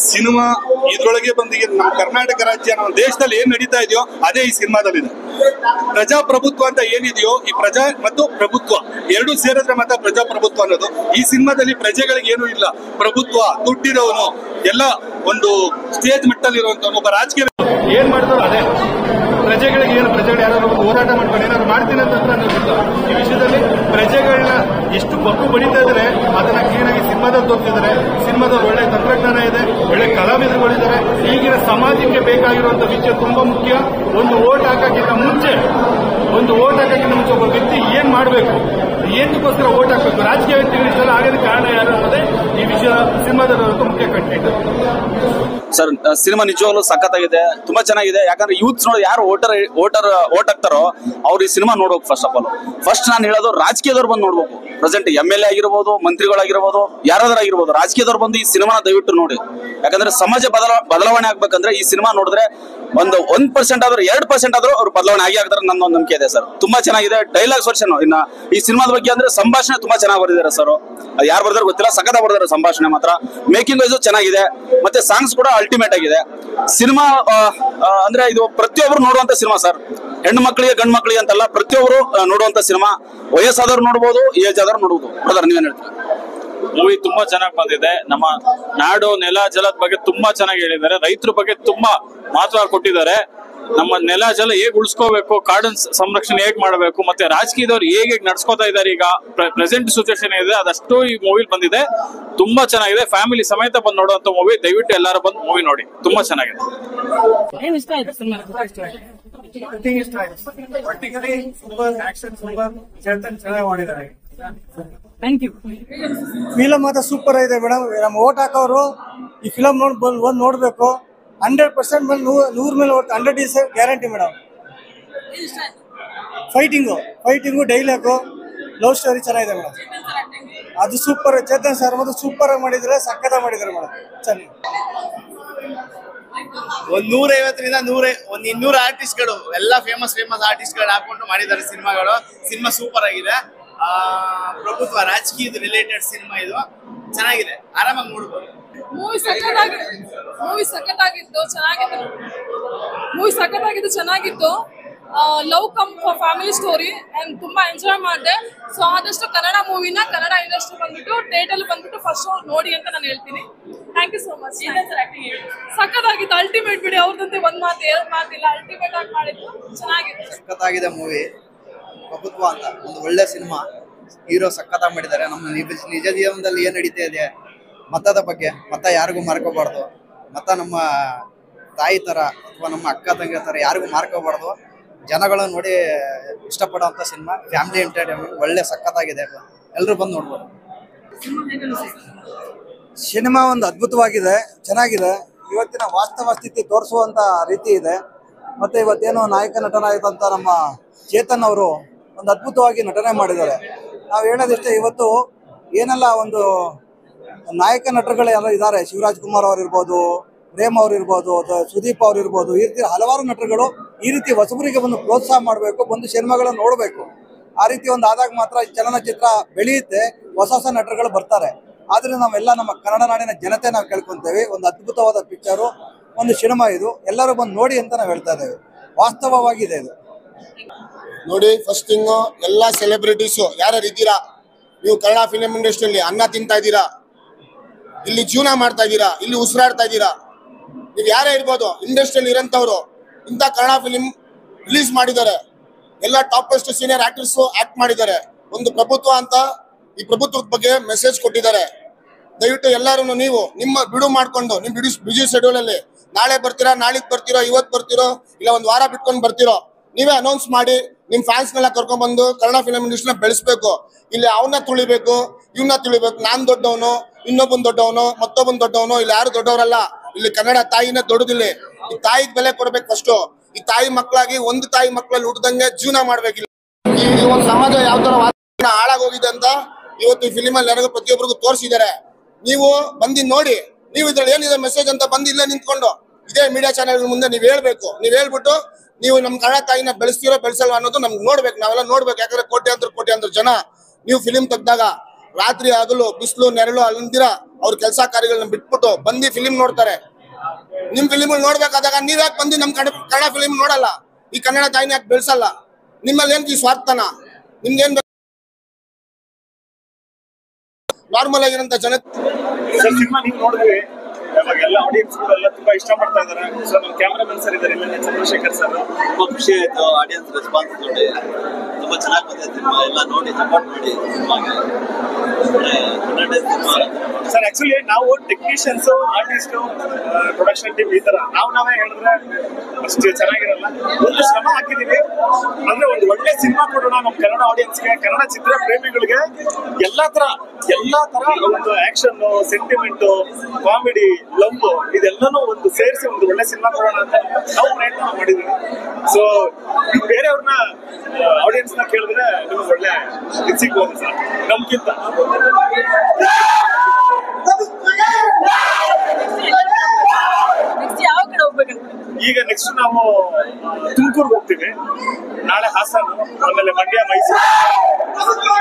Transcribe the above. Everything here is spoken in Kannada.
ಸಿನಿಮಾ ಇದ್ರೊಳಗೆ ಬಂದಿಗೆ ನಮ್ಮ ಕರ್ನಾಟಕ ರಾಜ್ಯ ನಮ್ಮ ದೇಶದಲ್ಲಿ ಏನ್ ನಡೀತಾ ಇದೆಯೋ ಅದೇ ಈ ಸಿನಿಮಾದಲ್ಲಿದೆ. ಪ್ರಜಾಪ್ರಭುತ್ವ ಅಂತ ಏನಿದೆಯೋ ಈ ಪ್ರಜಾ ಮತ್ತು ಪ್ರಭುತ್ವ ಎರಡೂ ಸೇರಿದ್ರೆ ಮಾತ್ರ ಪ್ರಜಾಪ್ರಭುತ್ವ ಅನ್ನೋದು. ಈ ಸಿನಿಮಾದಲ್ಲಿ ಪ್ರಜೆಗಳಿಗೆ ಏನೂ ಇಲ್ಲ. ಪ್ರಭುತ್ವ ದುಡ್ಡಿರೋನು ಎಲ್ಲ ಒಂದು ಸ್ಟೇಜ್ ಮಟ್ಟದಲ್ಲಿ ಇರುವಂತವನು ಒಬ್ಬ ರಾಜಕೀಯ ಏನ್ ಮಾಡಿದ್ರು ಅದೇ ಪ್ರಜೆಗಳಿಗೆ ಏನು ಪ್ರಜೆಗಳು ಯಾರು ಹೋರಾಟ ಮಾಡ್ಕೊಂಡು ಏನಾದ್ರು ಮಾಡ್ತೀನಿ ಅಂತಂದ್ರೆ ಅನ್ನೋದಿಲ್ಲ. ಈ ವಿಷಯದಲ್ಲಿ ಪ್ರಜೆಗಳನ್ನ ಎಷ್ಟು ಬಗ್ಗು ಬಡಿತಾ ಇದ್ದಾರೆ ಅದನ್ನ ಕ್ಲೀನ್ ಆಗಿ ಸಿನಿಮಾದಲ್ಲಿ ತೋರಿಸಿದ್ದಾರೆ. ಸಿನಿಮಾದಲ್ಲಿ ಒಳ್ಳೆ ತಂತ್ರಜ್ಞಾನ ಇದೆ, ಒಳ್ಳೆ ಕಲಾವಿದರುಗಳಿದ್ದಾರೆ. ಈಗಿನ ಸಮಾಜಕ್ಕೆ ಬೇಕಾಗಿರುವಂತ ವಿಷಯ ತುಂಬಾ ಮುಖ್ಯ. ಒಂದು ಓಟ್ ಹಾಕಕ್ಕಿಂತ ಮುಂಚೆ ಒಬ್ಬ ವ್ಯಕ್ತಿ ಏನ್ ಮಾಡಬೇಕು, ಏನಕ್ಕೋಸ್ಕರ ಓಟ್ ಹಾಕಬೇಕು, ರಾಜಕೀಯ ವ್ಯಕ್ತಿಗಳಿಗೆಲ್ಲ ಆಗದ ಕಾರಣ ಯಾರು ಅನ್ನೋದೇ ಈ ವಿಷಯ ಸಿನಿಮಾದಲ್ಲಿ ಮುಖ್ಯ ಕಂಟೆಂಟ್. ಸರ್ ಸಿನಿಮಾ ನಿಜವಾಗ್ಲೂ ಸಖತ್ತಾಗಿದೆ, ತುಂಬಾ ಚೆನ್ನಾಗಿದೆ. ಯಾಕಂದ್ರೆ ಯೂತ್ಸ್ ನೋಡಿ ಯಾರು ಓಟ್ ಹಾಕ್ತಾರೋ ಅವ್ರು ಈ ಸಿನಿಮಾ ನೋಡ್ಬೇಕು. ಫಸ್ಟ್ ನಾನು ಹೇಳೋದು ರಾಜಕೀಯದವ್ರು ಬಂದು ನೋಡ್ಬೇಕು. ಪ್ರೆಸೆಂಟ್ MLA ಆಗಿರ್ಬೋದು, ಮಂತ್ರಿಗಳಾಗಿರ್ಬೋದು, ಯಾರಾದ್ರೂ ಆಗಿರ್ಬೋದು, ರಾಜಕೀಯದವ್ರು ಬಂದು ಈ ಸಿನಿಮಾನ ದಯವಿಟ್ಟು ನೋಡಿ. ಯಾಕಂದ್ರೆ ಸಮಾಜ ಬದಲಾವಣೆ ಆಗ್ಬೇಕಂದ್ರೆ ಈ ಸಿನಿಮಾ ನೋಡಿದ್ರೆ ಒಂದು 1% ಆದ್ರೂ 2% ಆದ್ರೂ ಅವ್ರು ಬದಲಾವಣೆ ಆಗ್ತಾರೆ ನನ್ನ ಒಂದು ನಂಬಿಕೆ ಇದೆ ಸರ್. ತುಂಬಾ ಚೆನ್ನಾಗಿದೆ. ಡೈಲಾಗ್ಸ್ ವರ್ಷನ್ ಇನ್ನ ಈ ಸಿನಿಮಾದ ಬಗ್ಗೆ ಅಂದ್ರೆ ಸಂಭಾಷಣೆ ತುಂಬಾ ಚೆನ್ನಾಗಿ ಬರೆದಿದ್ದಾರೆ ಸರ್. ಯಾರು ಬರ್ದಾರ ಗೊತ್ತಿಲ್ಲ, ಸಖತ್ ಬರ್ದಾರೆ ಸಂಭಾಷಣೆ ಮಾತ್ರ. ಮೇಕಿಂಗ್ ವೈಸು ಚೆನ್ನಾಗಿದೆ, ಮತ್ತೆ ಸಾಂಗ್ಸ್ ಕೂಡ ಅಲ್ಟಿಮೇಟ್ ಆಗಿದೆ. ಸಿನಿಮಾ ಅಂದ್ರೆ ಇದು ಪ್ರತಿಯೊಬ್ರು ನೋಡುವಂತ ಸಿನಿಮಾ ಸರ್. ಹೆಣ್ಣು ಮಕ್ಕಳಿಗೆ ಗಂಡು ಮಕ್ಕಳಿಗೆ ಅಂತಲ್ಲ, ಪ್ರತಿಯೊಬ್ರು ನೋಡುವಂತ ಸಿನಿಮಾ. ವಯಸ್ಸಾದವ್ರು ನೋಡಬಹುದು, ಏಜ್ ಆದವ್ರು ನೋಡಬಹುದು. ಬ್ರದರ್ ನೀವೇನ್ ಹೇಳ್ತೀರಾ? ಮೂವಿ ತುಂಬಾ ಚೆನ್ನಾಗಿ ಬಂದಿದೆ. ನಮ್ಮ ನಾಡು ನೆಲ ಜಲದ ಬಗ್ಗೆ ತುಂಬಾ ಚೆನ್ನಾಗಿ ಹೇಳಿದ್ದಾರೆ. ರೈತರ ಬಗ್ಗೆ ತುಂಬಾ ಮಹತ್ವ ಕೊಟ್ಟಿದ್ದಾರೆ. ನಮ್ಮ ನೆಲ ಜಲ ಹೇಗ್ ಉಳಿಸ್ಕೋಬೇಕು, ಕಾಡಿನ ಸಂರಕ್ಷಣೆ ಹೇಗ್ ಮಾಡಬೇಕು, ಮತ್ತೆ ರಾಜಕೀಯದವ್ರು ಹೇಗೆ ನಡ್ಸ್ಕೋತಾ ಇದ್ದಾರೆ ಈಗ ಪ್ರೆಸೆಂಟ್ ಸಿಚುವೇಶನ್ ಇದೆ ಅದಷ್ಟು ಈ ಮೂವಿ ಬಂದಿದೆ. ತುಂಬಾ ಚೆನ್ನಾಗಿದೆ. ಫ್ಯಾಮಿಲಿ ಸಮೇತ ಬಂದು ನೋಡುವಂತ ಮೂವಿ. ದಯವಿಟ್ಟು ಎಲ್ಲರೂ ಬಂದು ಮೂವಿ ನೋಡಿ. ತುಂಬಾ ಚೆನ್ನಾಗಿದೆ. ಫಿಲಮ್ ಮಾತ್ರ ಸೂಪರ್ ಆಗಿದೆ ಮೇಡಮ್. ನಮ್ಮ ಓಟ್ ಹಾಕೋರು ಈ ಫಿಲಮ್ ಬಂದು ನೋಡ್ಬೇಕು. 100% ಮೇಲೆ 100 ಮೇಲೆ 100 is guarantee madam. Fighting dialogue love story ಚೆನ್ನಾಗಿದೆ ಮೇಡಮ್. ಅದು ಸೂಪರ್. ಚೇತನ್ ಸರ್ ಮತ್ತು ಸೂಪರ್ ಆಗಿ ಮಾಡಿದ್ರೆ, ಸಕ್ಕತ್ತಾಗಿ ಮಾಡಿದ್ದಾರೆ ಮೇಡಮ್. ಚೆನ್ನಾಗಿ 150ರಿಂದ 200 ಆರ್ಟಿಸ್ಟ್ಗಳು ಎಲ್ಲ ಫೇಮಸ್ ಆರ್ಟಿಸ್ಟ್ಗಳು ಹಾಕೊಂಡು ಮಾಡಿದ್ದಾರೆ ಸಿನಿಮಾಗಳು. ಸಿನಿಮಾ ಸೂಪರ್ ಆಗಿದೆ. ಪ್ರಭುತ್ವ ರಾಜಕೀಯದ ರಿಲೇಟೆಡ್ ಸಿನಿಮಾ ಇದು. ಚೆನ್ನಾಗಿದೆ, ಆರಾಮಾಗಿ ನೋಡ್ಬೋದು. ಮೂವಿ ಸಖತ್ತಾಗಿತ್ತು, ಚೆನ್ನಾಗಿತ್ತು. Love cum family story and ತುಂಬಾ ಎಂಜಾಯ್ ಮಾಡಿದೆ. ಸೊ ಆದಷ್ಟು ಕನ್ನಡ ಮೂವಿನ ಕನ್ನಡ ಇಂಡಸ್ಟ್ರಿ ಬಂದ್ಬಿಟ್ಟು ಥಿಯೇಟರ್ ಬಂದ್ಬಿಟ್ಟು ಫಸ್ಟ್ ನೋಡಿ ಅಂತ ನಾನು ಹೇಳ್ತೀನಿ. Thank you so much. ಸಖತ್ತಾಗಿತ್ತು, ಅಲ್ಟಿಮೇಟ್ ಬಿಡಿ. ಅವ್ರದಂತೆ ಒಂದ್ ಮಾತು ಎರಡು ಮಾತಿಲ್ಲ, ಅಲ್ಟಿಮೇಟ್ ಆಗಿ ಮಾಡಿದ್ದು, ಚೆನ್ನಾಗಿತ್ತು. ಸಖತ್ತಾಗಿದೆ ಮೂವಿ. ಪ್ರಭುತ್ವ ಅಂತ ಒಂದು ಒಳ್ಳೆ ಸಿನಿಮಾ. ಹೀರೋ ಸಖತ್ತಾಗಿ ಮಾಡಿದ್ದಾರೆ. ನಮ್ಮ ನಿಜ ಜೀವನದಲ್ಲಿ ಏನ್ ನಡೀತಾ ಇದೆ, ಮತದ ಬಗ್ಗೆ, ಮತ ಯಾರಿಗೂ ಮಾರ್ಕೋಬಾರ್ದು. ಮತ ನಮ್ಮ ತಾಯಿ ತರ ಅಥವಾ ನಮ್ಮ ಅಕ್ಕ ತಂಗಿ ತರ ಯಾರಿಗೂ ಮಾರ್ಕೋಬಾರ್ದು. ಜನಗಳನ್ನ ನೋಡಿ ಇಷ್ಟಪಡುವಂತ ಸಿನಿಮಾ. ಫ್ಯಾಮಿಲಿ ಎಂಟರ್ಟೈನ್ಮೆಂಟ್ ಒಳ್ಳೆ ಸಖತ್ತಾಗಿದೆ. ಎಲ್ಲರೂ ಬಂದು ನೋಡ್ಬೋದು. ಸಿನಿಮಾ ಒಂದು ಅದ್ಭುತವಾಗಿದೆ, ಚೆನ್ನಾಗಿದೆ. ಇವತ್ತಿನ ವಾಸ್ತವ ಸ್ಥಿತಿ ತೋರಿಸುವಂತ ರೀತಿ ಇದೆ. ಮತ್ತೆ ಇವತ್ತೇನು ನಾಯಕ ನಟನಾಗಿದ್ದಂತ ನಮ್ಮ ಚೇತನ್ ಅವರು ಒಂದು ಅದ್ಭುತವಾಗಿ ನಟನೆ ಮಾಡಿದ್ದಾರೆ. ನಾವು ಹೇಳೋದಿಷ್ಟೇ, ಇವತ್ತು ಏನೆಲ್ಲ ಒಂದು ನಾಯಕ ನಟರುಗಳೆಲ್ಲ ಇದ್ದಾರೆ. ಶಿವರಾಜ್ ಕುಮಾರ್ ಅವ್ರು ಇರ್ಬೋದು, ಪ್ರೇಮ್ ಅವ್ರು ಇರ್ಬೋದು, ಸುದೀಪ್ ಅವ್ರು ಇರ್ಬೋದು. ಈ ರೀತಿ ಹಲವಾರು ನಟರುಗಳು ಈ ರೀತಿ ಹೊಸಬರಿಗೆ ಬಂದು ಪ್ರೋತ್ಸಾಹ ಮಾಡಬೇಕು, ಬಂದು ಸಿನಿಮಾಗಳನ್ನು ನೋಡಬೇಕು. ಆ ರೀತಿ ಒಂದು ಆದಾಗ ಮಾತ್ರ ಚಲನಚಿತ್ರ ಬೆಳೆಯುತ್ತೆ, ಹೊಸ ಹೊಸ ನಟರುಗಳು ಬರ್ತಾರೆ. ಆದ್ರೆ ನಾವೆಲ್ಲ ನಮ್ಮ ಕನ್ನಡ ನಾಡಿನ ಜನತೆ ನಾವು ಕೇಳ್ಕೊಂತೇವೆ, ಒಂದು ಅದ್ಭುತವಾದ ಪಿಕ್ಚರು, ಒಂದು ಸಿನಿಮಾ ಇದು. ಎಲ್ಲರೂ ಬಂದು ನೋಡಿ ಅಂತ ನಾವು ಹೇಳ್ತಾ ಇದ್ದೇವೆ. ವಾಸ್ತವವಾಗಿದೆ ಇದು. ನೋಡಿ, ಫಸ್ಟ್ ಥಿಂಗು ಎಲ್ಲ ಸೆಲೆಬ್ರಿಟೀಸು ಯಾರ್ಯಾರು ಇದ್ದೀರಾ, ನೀವು ಕನ್ನಡ ಫಿಲಿಂ ಇಂಡಸ್ಟ್ರಿಯಲ್ಲಿ ಅನ್ನ ತಿಂತಾ ಇದ್ದೀರಾ, ಇಲ್ಲಿ ಜೀವನ ಮಾಡ್ತಾ ಇದ್ದೀರಾ, ಇಲ್ಲಿ ಉಸಿರಾಡ್ತಾ ಇದ್ದೀರಾ. ನೀವು ಯಾರೇ ಇರ್ಬೋದು, ಇಂಡಸ್ಟ್ರಿಯಲ್ಲಿ ಇರೋಂಥವ್ರು ಇಂಥ ಕನ್ನಡ ಫಿಲಿಂ ರಿಲೀಸ್ ಮಾಡಿದ್ದಾರೆ. ಎಲ್ಲ ಟಾಪೆಸ್ಟ್ ಸೀನಿಯರ್ ಆಕ್ಟರ್ಸು ಆಕ್ಟ್ ಮಾಡಿದ್ದಾರೆ. ಒಂದು ಪ್ರಭುತ್ವ ಅಂತ ಈ ಪ್ರಭುತ್ವದ ಬಗ್ಗೆ ಮೆಸೇಜ್ ಕೊಟ್ಟಿದ್ದಾರೆ. ದಯವಿಟ್ಟು ಎಲ್ಲರೂ ನೀವು ನಿಮ್ಮ ಬಿಡು ಮಾಡ್ಕೊಂಡು, ನಿಮ್ಮ ಬಿಜಿ ಶೆಡ್ಯೂಲ್ ಅಲ್ಲಿ ನಾಳೆ ಬರ್ತೀರಾ, ನಾಳಿದ್ದು ಬರ್ತೀರೋ, ಇವತ್ತು ಬರ್ತೀರೋ, ಇಲ್ಲ ಒಂದು ವಾರ ಬಿಟ್ಕೊಂಡು ಬರ್ತೀರೋ, ನೀವೇ ಅನೌನ್ಸ್ ಮಾಡಿ ನಿಮ್ ಫ್ಯಾನ್ಸ್ನೆಲ್ಲ ಕರ್ಕೊಂಡ್ಬಂದು ಕನ್ನಡ ಫಿಲಂ ಇಂಡಸ್ಟ್ರಿನ ಬೆಳೆಸ್ಬೇಕು. ಇಲ್ಲಿ ಅವನ್ನ ತುಳಿಬೇಕು, ಇವನ್ನ ತುಳಿಬೇಕು. ನಾನ್ ದೊಡ್ಡವನು, ಇನ್ನೊಬ್ಬನ್ ದೊಡ್ಡವನು, ಮತ್ತೊಬ್ಬನ್ ದೊಡ್ಡವನು. ಇಲ್ಲಿ ಯಾರು ದೊಡ್ಡವರಲ್ಲ. ಇಲ್ಲಿ ಕನ್ನಡ ತಾಯಿನ ದೊಡ್ಡದಿಲ್ಲ. ಈ ತಾಯಿಗೆ ಬೆಲೆ ಕೊಡ್ಬೇಕು ಫಸ್ಟ್. ಈ ತಾಯಿ ಮಕ್ಕಳಾಗಿ ಒಂದು ತಾಯಿ ಮಕ್ಕಳಲ್ಲಿ ಹುಟ್ಟದಂಗೆ ಜೀವನ ಮಾಡ್ಬೇಕಿಲ್ಲ. ಈ ಒಂದು ಸಮಾಜ ಯಾವ ತರ ವಾತಾವರಣ ಹಾಳಾಗೋಗಿದೆ ಅಂತ ಇವತ್ತು ಈ ಫಿಲಿಮ್ ಅಲ್ಲಿ ನನಗೆ ಪ್ರತಿಯೊಬ್ಬರಿಗೂ ತೋರಿಸಿದ್ದಾರೆ. ನೀವು ಬಂದಿ ನೋಡಿ, ನೀವು ಇದ್ರಲ್ಲಿ ಏನಿದೆ ಮೆಸೇಜ್ ಅಂತ ಬಂದು ಇಲ್ಲೇ ನಿಂತ್ಕೊಂಡು ಇದೇ ಮೀಡಿಯಾ ಚಾನೆಲ್ ಮುಂದೆ ನೀವು ಹೇಳ್ಬೇಕು. ನೀವು ಹೇಳ್ಬಿಟ್ಟು ನೀವು ನಮ್ ಕನ್ನಡ ತಾಯಿನ ಬೆಳೆಸ್ತೀರೋ ಬೆಳೆಸಲ್ವ ಅನ್ನೋದು ನಮ್ಗೆ ನೋಡ್ಬೇಕು. ನಾವೆಲ್ಲ ನೋಡ್ಬೇಕು. ಯಾಕಂದ್ರೆ ಕೋಟ್ಯಾಂತರ ಜನ ನೀವು ಫಿಲಿಂ ತೆಗ್ದಾಗ ರಾತ್ರಿ ಹಗಲು ಬಿಸಿಲು ನೆರಳು ಅಲ್ಲಿಂದಿರ ಅವ್ರ ಕೆಲಸ ಕಾರ್ಯಗಳನ್ನ ಬಿಟ್ಬಿಟ್ಟು ಬಂದು ಫಿಲಿಂ ನೋಡ್ತಾರೆ. ನಿಮ್ ಫಿಲಿಮ್ ನೋಡ್ಬೇಕಾದಾಗ ನೀವ್ ಯಾಕೆ ಬಂದು ನಮ್ ಕನ್ನಡ ಫಿಲಿಮ್ ನೋಡಲ್ಲ? ಈ ಕನ್ನಡ ತಾಯಿನ ಯಾಕೆ ಬೆಳೆಸಲ್ಲ? ನಿಮ್ಮಲ್ಲಿ ಏನ್ ಈ ಸ್ವಾರ್ಥನ? ನಿಮ್ಗೇನ್ ನಾರ್ಮಲ್ ಆಗಿರೋಂತ ಜನ ಸಿನಿಮಾ ನೀವು ನೋಡಿದ್ವಿ, ಎಲ್ಲ ಆಡಿಯನ್ಸ್ ಎಲ್ಲ ತುಂಬಾ ಇಷ್ಟ ಪಡ್ತಾ ಇದಾರೆ. ಸೊ ನಮ್ಮ ಕ್ಯಾಮರಾಮನ್ ಸರ್ ಇದ್ದಾರೆ, ಇಲ್ಲ ಚಂದ್ರಶೇಖರ್ ಸರ್. ತುಂಬಾ ಖುಷಿ ಆಯ್ತು ಆಡಿಯನ್ಸ್ ರೆಸ್ಪಾನ್ಸ್ ನೋಡಿ, ತುಂಬಾ ಚೆನ್ನಾಗಿ ಬಂದಿದೆ ಸಿನಿಮಾ. ಎಲ್ಲ ನೋಡಿ ಸಪೋರ್ಟ್ ಮಾಡಿ ಸಿನಿಮಾಗೆ. ಸರ್ ಆಕ್ಚುಲಿ ನಾವು ಟೆಕ್ನಿಷಿಯನ್ಸ್, ಆರ್ಟಿಸ್ಟ್, ಪ್ರೊಡಕ್ಷನ್ ಟೀಮ್ ಈ ತರ ನಾವೇ ಹೇಳಿದ್ರೆ ಅಷ್ಟು ಚೆನ್ನಾಗಿರಲ್ಲ. ಒಂದು ಶ್ರಮ ಹಾಕಿದೀವಿ ಅಂದ್ರೆ ಒಂದು ಒಳ್ಳೆ ಸಿನಿಮಾ ಕೊಡೋಣ ನಮ್ಮ ಕನ್ನಡ ಆಡಿಯನ್ಸ್ಗೆ, ಕನ್ನಡ ಚಿತ್ರ ಪ್ರೇಮಿಗಳಿಗೆ. ಎಲ್ಲಾ ತರ ಒಂದು ಆಕ್ಷನ್, ಸೆಂಟಿಮೆಂಟ್, ಕಾಮಿಡಿ, ಲವ್ ಇದೆಲ್ಲಾನು ಒಂದು ಸೇರಿಸಿ ಒಂದು ಒಳ್ಳೆ ಸಿನಿಮಾ ಕೊಡೋಣ ಅಂತ ನಾವು ಪ್ರಯತ್ನ ಮಾಡಿದೀವಿ. ಸೊ ಬೇರೆಯವ್ರನ್ನ ಆಡಿಯನ್ಸ್ ನ ಕೇಳಿದ್ರೆ ನಿಮ್ಗೆ ಒಳ್ಳೆ ಇದು ಸಿಗ್ಬೋದು ಸರ್ ನಮ್ಗಿಂತ. ಈಗ ನೆಕ್ಸ್ಟ್ ನಾವು ತುಮಕೂರ್ಗೆ ಹೋಗ್ತೀವಿ, ನಾಳೆ ಹಾಸನ, ಆಮೇಲೆ ಮಂಡ್ಯ, ಮೈಸೂರು.